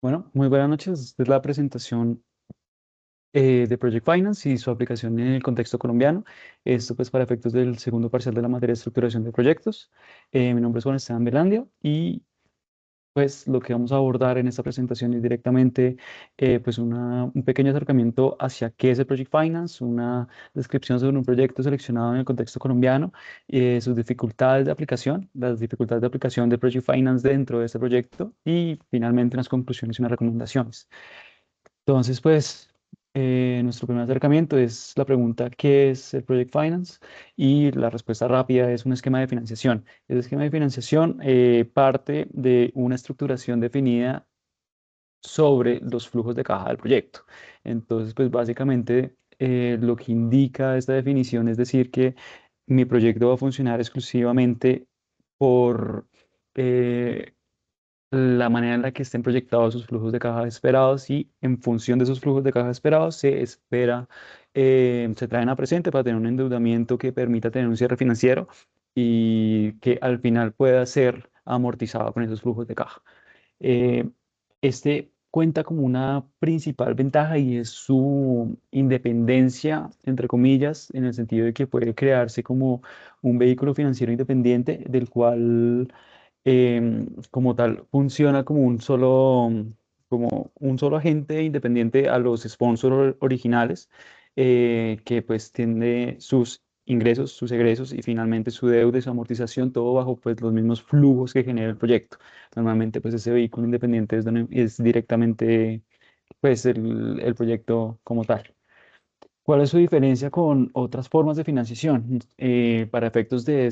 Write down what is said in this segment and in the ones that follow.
Bueno, muy buenas noches. Esta es la presentación de Project Finance y su aplicación en el contexto colombiano. Esto pues para efectos del segundo parcial de la materia de estructuración de proyectos. Mi nombre es Juan Esteban Belandia y pues lo que vamos a abordar en esta presentación es directamente pues un pequeño acercamiento hacia qué es el Project Finance, una descripción sobre un proyecto seleccionado en el contexto colombiano, sus dificultades de aplicación, las dificultades de aplicación de Project Finance dentro de este proyecto y finalmente unas conclusiones y unas recomendaciones. Entonces, pues, nuestro primer acercamiento es la pregunta, ¿qué es el Project Finance? Y la respuesta rápida es un esquema de financiación. El esquema de financiación parte de una estructuración definida sobre los flujos de caja del proyecto. Entonces, pues, básicamente, lo que indica esta definición es decir que mi proyecto va a funcionar exclusivamente por... eh, la manera en la que estén proyectados sus flujos de caja esperados y en función de esos flujos de caja esperados se espera, se traen a presente para tener un endeudamiento que permita tener un cierre financiero y que al final pueda ser amortizado con esos flujos de caja. Eh, este cuenta como una principal ventaja y es su independencia, entre comillas, en el sentido de que puede crearse como un vehículo financiero independiente del cual como tal funciona como un solo agente independiente a los sponsors originales, que pues tiene sus ingresos, sus egresos y finalmente su deuda y su amortización, todo bajo pues los mismos flujos que genera el proyecto. Normalmente pues ese vehículo independiente es directamente pues el proyecto como tal. ¿Cuál es su diferencia con otras formas de financiación? Para efectos de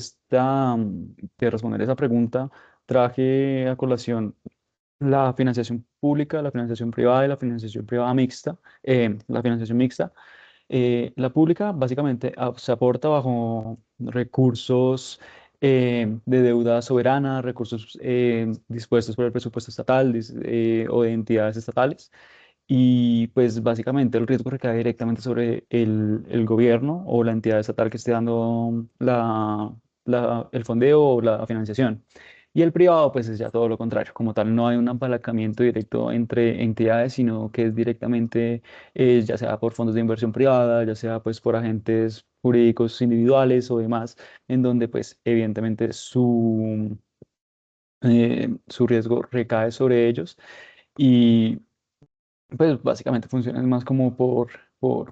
responder esa pregunta, traje a colación la financiación pública, la financiación privada y la financiación privada mixta. La financiación mixta. La pública básicamente se aporta bajo recursos de deuda soberana, recursos dispuestos por el presupuesto estatal o de entidades estatales. Y pues básicamente el riesgo recae directamente sobre el gobierno o la entidad estatal que esté dando el fondeo o la financiación. Y el privado pues es ya todo lo contrario. Como tal, no hay un apalancamiento directo entre entidades, sino que es directamente, ya sea por fondos de inversión privada, ya sea pues por agentes jurídicos individuales o demás, en donde pues evidentemente su riesgo recae sobre ellos. Y pues básicamente funciona más como por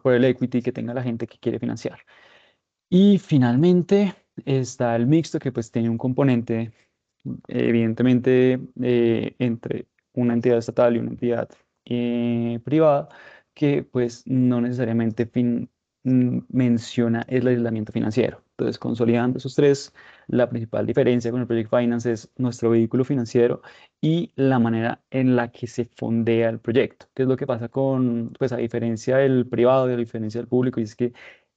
el equity que tenga la gente que quiere financiar. Y finalmente está el mixto que pues tiene un componente evidentemente entre una entidad estatal y una entidad privada que pues no necesariamente menciona el aislamiento financiero. Entonces, consolidando esos tres, la principal diferencia con el Project Finance es nuestro vehículo financiero y la manera en la que se fondea el proyecto. ¿Qué es lo que pasa con, pues a diferencia del privado y a diferencia del público? Y es que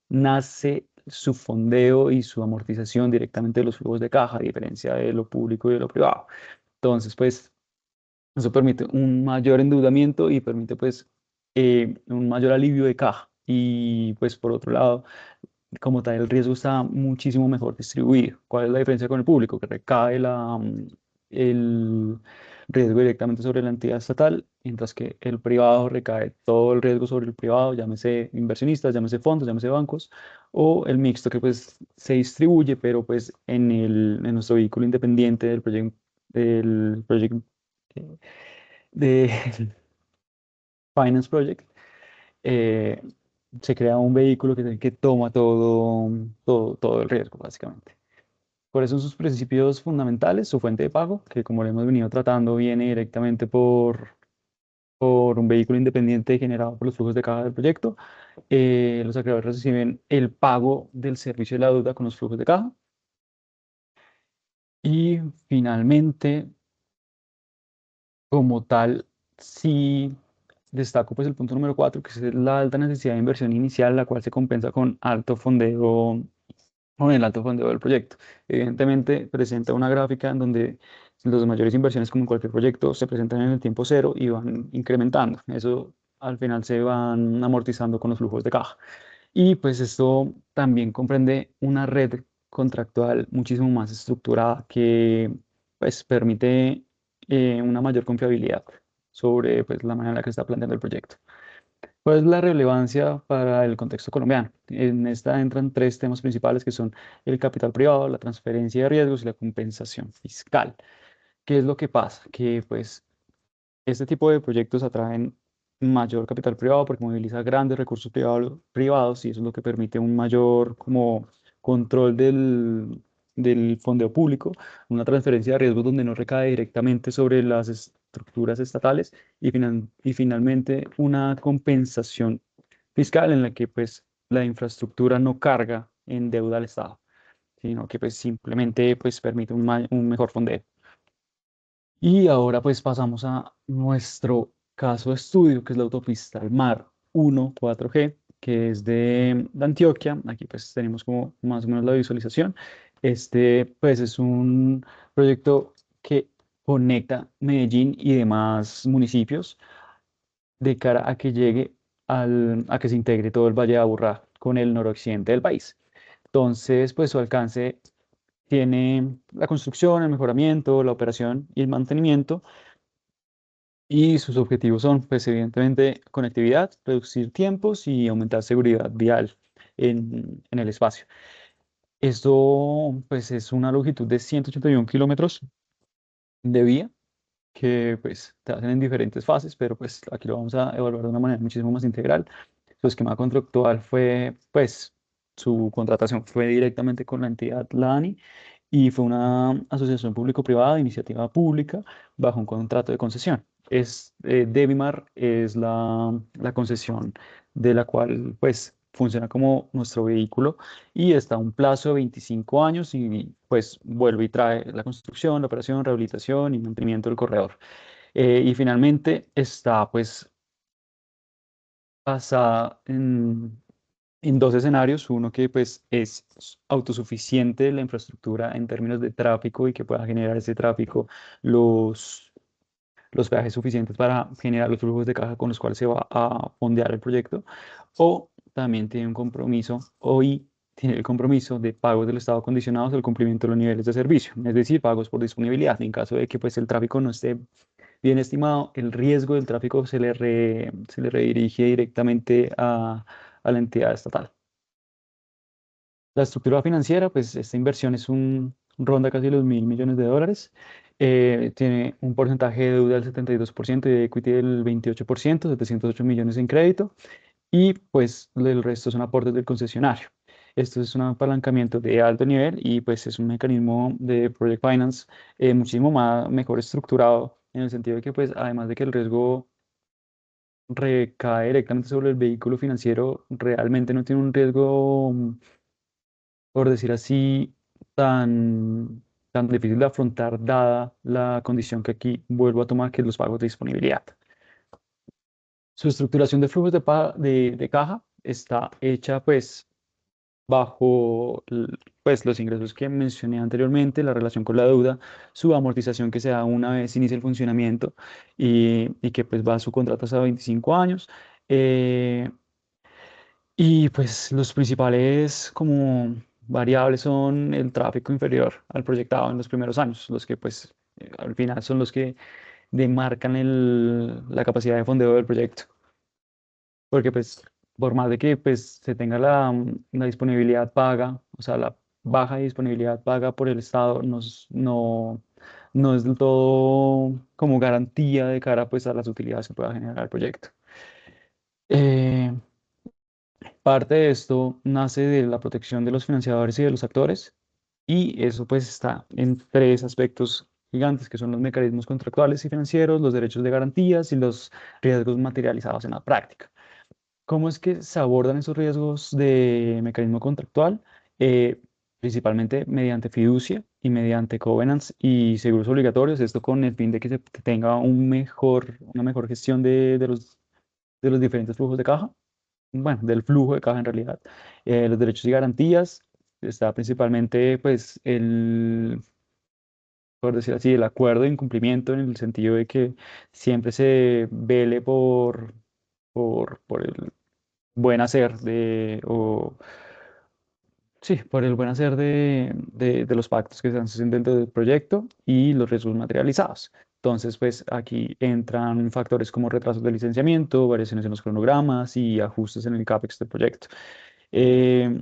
nace su fondeo y su amortización directamente de los flujos de caja, a diferencia de lo público y de lo privado. Entonces, pues, eso permite un mayor endeudamiento y permite, pues, un mayor alivio de caja. Y, pues, por otro lado, como tal, el riesgo está muchísimo mejor distribuido. ¿Cuál es la diferencia con el público? Que recae el riesgo directamente sobre la entidad estatal, mientras que el privado recae todo el riesgo sobre el privado, llámese inversionistas, llámese fondos, llámese bancos, o el mixto que pues se distribuye, pero pues en nuestro vehículo independiente del proyecto de Finance Project, eh, se crea un vehículo que toma todo el riesgo, básicamente. ¿Cuáles son sus principios fundamentales? Su fuente de pago, que como lo hemos venido tratando, viene directamente por un vehículo independiente generado por los flujos de caja del proyecto. Los acreedores reciben el pago del servicio de la deuda con los flujos de caja. Y finalmente, como tal, sí destaco pues el punto número 4, que es la alta necesidad de inversión inicial, la cual se compensa con el alto fondeo del proyecto. Evidentemente, presenta una gráfica en donde las mayores inversiones, como en cualquier proyecto, se presentan en el tiempo cero y van incrementando. Eso al final se van amortizando con los flujos de caja. Y pues esto también comprende una red contractual muchísimo más estructurada que pues permite una mayor confiabilidad. sobre pues, la manera en la que se está planteando el proyecto. ¿Cuál es la relevancia para el contexto colombiano? En esta entran tres temas principales que son el capital privado, la transferencia de riesgos y la compensación fiscal. ¿Qué es lo que pasa? Que pues este tipo de proyectos atraen mayor capital privado porque moviliza grandes recursos privados y eso es lo que permite un mayor como control del fondeo público, una transferencia de riesgos donde no recae directamente sobre las estructuras estatales y finalmente una compensación fiscal en la que pues la infraestructura no carga en deuda al Estado, sino que pues simplemente pues permite un mejor fondeo. Y ahora pues pasamos a nuestro caso de estudio, que es la autopista al mar 1 4G, que es de Antioquia. Aquí pues tenemos como más o menos la visualización. Este pues es un proyecto que conecta Medellín y demás municipios de cara a que llegue a que se integre todo el Valle de Aburrá con el noroccidente del país. Entonces pues su alcance tiene la construcción, el mejoramiento, la operación y el mantenimiento. Y sus objetivos son, pues evidentemente, conectividad, reducir tiempos y aumentar seguridad vial en el espacio. Esto, pues, es una longitud de 181 kilómetros de vía que, pues, se hacen en diferentes fases, pero, pues, aquí lo vamos a evaluar de una manera muchísimo más integral. Su esquema contractual fue, pues, su contratación fue directamente con la entidad, la ANI, y fue una asociación público-privada, iniciativa pública, bajo un contrato de concesión. Debimar es la concesión de la cual pues funciona como nuestro vehículo y está a un plazo de 25 años y pues vuelve y trae la construcción, la operación, rehabilitación y mantenimiento del corredor. Y finalmente está pues basada en dos escenarios, uno que pues es autosuficiente la infraestructura en términos de tráfico y que pueda generar ese tráfico los, los peajes suficientes para generar los flujos de caja con los cuales se va a fondear el proyecto, o también tiene un compromiso, hoy tiene el compromiso de pagos del Estado condicionados al cumplimiento de los niveles de servicio, es decir, pagos por disponibilidad. En caso de que pues el tráfico no esté bien estimado, el riesgo del tráfico se le redirige directamente a la entidad estatal. La estructura financiera, pues esta inversión ronda casi los 1.000 millones de dólares. Tiene un porcentaje de deuda del 72% y de equity del 28%, 708 millones en crédito, y pues el resto son aportes del concesionario. Esto es un apalancamiento de alto nivel y pues es un mecanismo de Project Finance muchísimo mejor estructurado en el sentido de que pues además de que el riesgo recae directamente sobre el vehículo financiero, realmente no tiene un riesgo por decir así, tan difícil de afrontar dada la condición que aquí vuelvo a tomar, que es los pagos de disponibilidad. Su estructuración de flujos de caja está hecha pues bajo pues, los ingresos que mencioné anteriormente, la relación con la deuda, su amortización que se da una vez inicia el funcionamiento y que pues va a su contrato hasta 25 años. eh, Y pues los principales como variables son el tráfico inferior al proyectado en los primeros años, los que pues al final son los que demarcan la capacidad de fondeo del proyecto. Porque pues por más de que pues se tenga la disponibilidad paga, o sea, la baja disponibilidad paga por el Estado no es del todo como garantía de cara pues a las utilidades que pueda generar el proyecto. Eh, Parte de esto nace de la protección de los financiadores y de los actores, y eso pues está en tres aspectos gigantes, que son los mecanismos contractuales y financieros, los derechos de garantías y los riesgos materializados en la práctica. ¿Cómo es que se abordan esos riesgos de mecanismo contractual? Principalmente mediante fiducia y mediante covenants y seguros obligatorios, esto con el fin de que se tenga una mejor gestión de los diferentes flujos de caja, bueno, del flujo de caja en realidad. Los derechos y garantías, está principalmente, pues, por decir así, el acuerdo de incumplimiento en el sentido de que siempre se vele por el buen hacer sí, por el buen hacer de los pactos que se hacen dentro del proyecto y los riesgos materializados. Entonces, pues aquí entran factores como retrasos de licenciamiento, variaciones en los cronogramas y ajustes en el CAPEX del proyecto. Eh,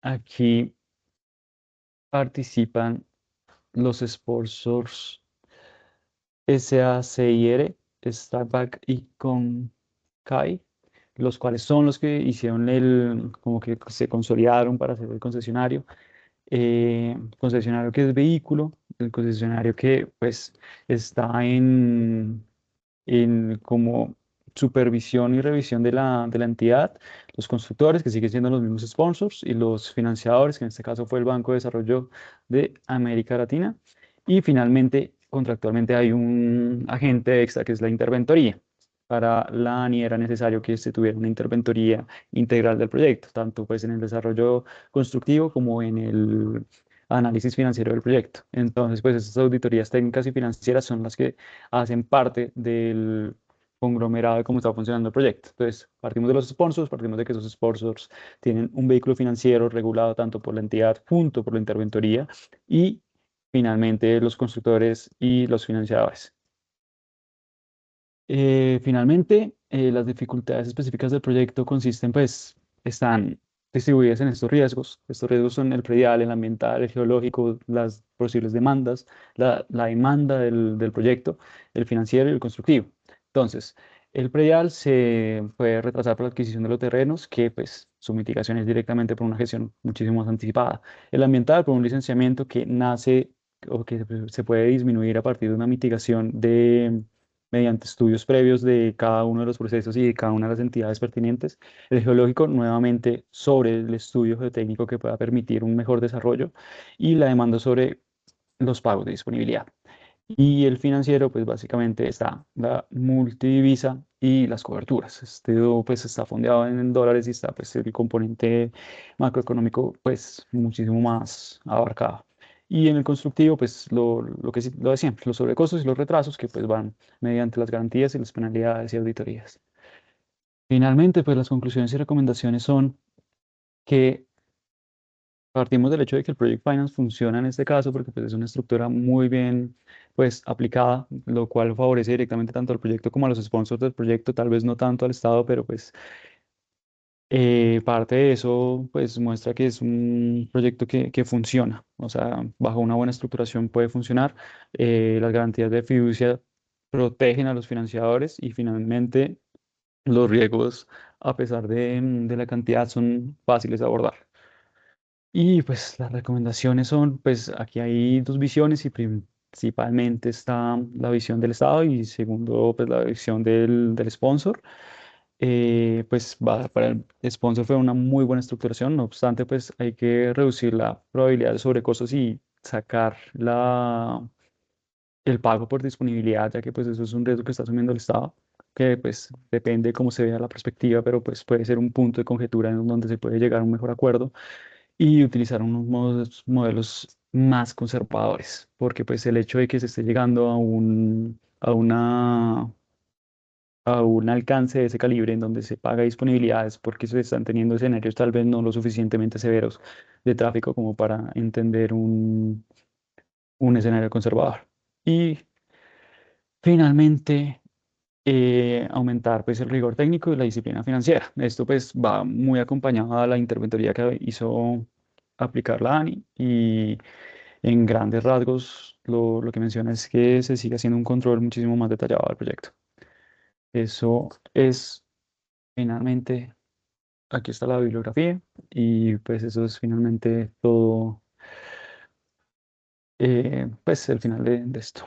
Aquí participan los sponsors SACIR, Starbucks y Kai, los cuales son los que hicieron como que se consolidaron para hacer el concesionario. Concesionario que es vehículo, el concesionario que pues está en como supervisión y revisión de la entidad, los constructores, que siguen siendo los mismos sponsors, y los financiadores, que en este caso fue el Banco de Desarrollo de América Latina. Y finalmente, contractualmente hay un agente extra que es la interventoría. Para la ANI era necesario que se tuviera una interventoría integral del proyecto, tanto pues en el desarrollo constructivo como en el análisis financiero del proyecto. Entonces, pues estas auditorías técnicas y financieras son las que hacen parte del conglomerado de cómo está funcionando el proyecto. Entonces, partimos de los sponsors, partimos de que esos sponsors tienen un vehículo financiero regulado tanto por la entidad junto por la interventoría y finalmente los constructores y los financiadores. Finalmente, las dificultades específicas del proyecto consisten, pues, están distribuidas en estos riesgos. Estos riesgos son el predial, el ambiental, el geológico, las posibles demandas, la demanda del proyecto, el financiero y el constructivo. Entonces, el predial se puede retrasar por la adquisición de los terrenos, que pues su mitigación es directamente por una gestión muchísimo más anticipada. El ambiental por un licenciamiento que nace o que se puede disminuir a partir de una mitigación mediante estudios previos de cada uno de los procesos y de cada una de las entidades pertinentes. El geológico, nuevamente, sobre el estudio geotécnico que pueda permitir un mejor desarrollo y la demanda sobre los pagos de disponibilidad. Y el financiero, pues básicamente está la multidivisa y las coberturas. Este pues está fondeado en dólares y está pues el componente macroeconómico pues muchísimo más abarcado. Y en el constructivo, pues lo de siempre, los sobrecostos y los retrasos que pues van mediante las garantías y las penalidades y auditorías. Finalmente, pues las conclusiones y recomendaciones son que partimos del hecho de que el Project Finance funciona en este caso porque pues, es una estructura muy bien pues, aplicada, lo cual favorece directamente tanto al proyecto como a los sponsors del proyecto, tal vez no tanto al Estado, pero pues parte de eso pues, muestra que es un proyecto que funciona, o sea, bajo una buena estructuración puede funcionar. Las garantías de fiducia protegen a los financiadores y finalmente los riesgos, a pesar de la cantidad, son fáciles de abordar. Y pues las recomendaciones son, pues aquí hay dos visiones y principalmente está la visión del Estado y segundo, pues la visión del sponsor. Pues para el sponsor fue una muy buena estructuración, no obstante, pues hay que reducir la probabilidad de sobrecostos y sacar el pago por disponibilidad, ya que pues eso es un riesgo que está asumiendo el Estado, que pues depende de cómo se vea la perspectiva, pero pues puede ser un punto de conjetura en donde se puede llegar a un mejor acuerdo y utilizar unos modelos más conservadores, porque pues el hecho de que se esté llegando a un alcance de ese calibre en donde se paga disponibilidades porque se están teniendo escenarios tal vez no lo suficientemente severos de tráfico como para entender un escenario conservador. Y finalmente, aumentar pues el rigor técnico y la disciplina financiera. Esto pues va muy acompañado a la interventoría que hizo aplicar la ANI y en grandes rasgos lo que menciona es que se sigue haciendo un control muchísimo más detallado del proyecto. Eso es finalmente, aquí está la bibliografía y pues eso es finalmente todo, pues el final de esto.